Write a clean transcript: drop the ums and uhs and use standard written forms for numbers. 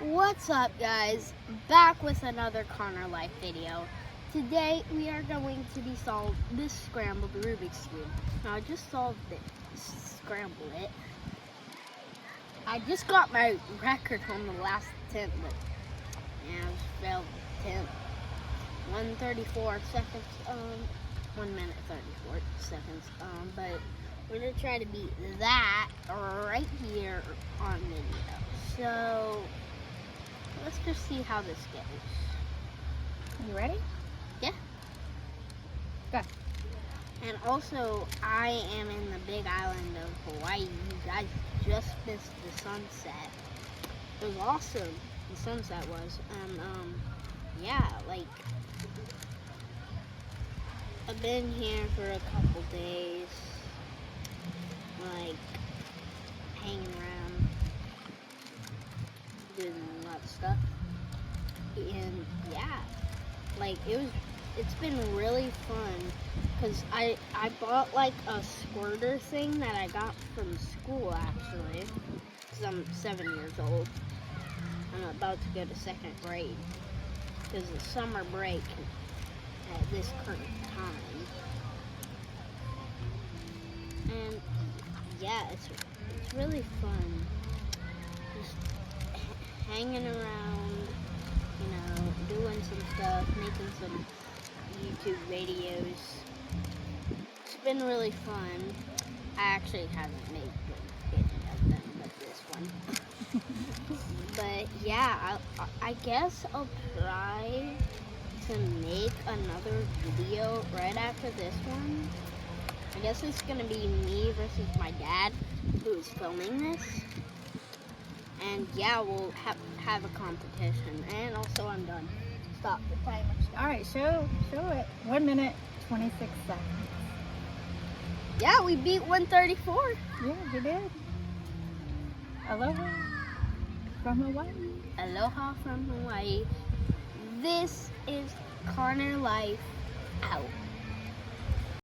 What's up, guys? Back with another Connor Life video. Today we are going to be solving this scrambled Rubik's Cube. Now I just solved it, scrambled it. I just got my record on the last attempt, but yeah, I just failed the attempt. 1:34 seconds, 1 minute 34 seconds. But we're gonna try to beat that right here on video. So let's just see how this goes. You ready? Yeah. Go. And also, I am in the big island of Hawaii. You guys just missed the sunset. It was awesome. The sunset was. And, yeah, like, I've been here for a couple days. Like, hanging around, doing a lot of stuff. And, yeah, like, it's been really fun. Because I bought, like, a squirter thing that I got from school, actually. Because I'm 7 years old. I'm about to go to 2nd grade. Because it's summer break at this current time. And, yeah, it's really fun. Just hanging around, you know, doing some stuff, making some YouTube videos. It's been really fun. I actually haven't made any of them, but this one. But yeah, I guess I'll try to make another video right after this one. I guess it's gonna be me versus my dad who is filming this. And yeah, we'll have a competition. And also, I'm done. Stop the timer. All right, show it. 1 minute, 26 seconds. Yeah, we beat 1:34. Yeah, you did. Aloha from Hawaii. Aloha from Hawaii. This is Connor Life out.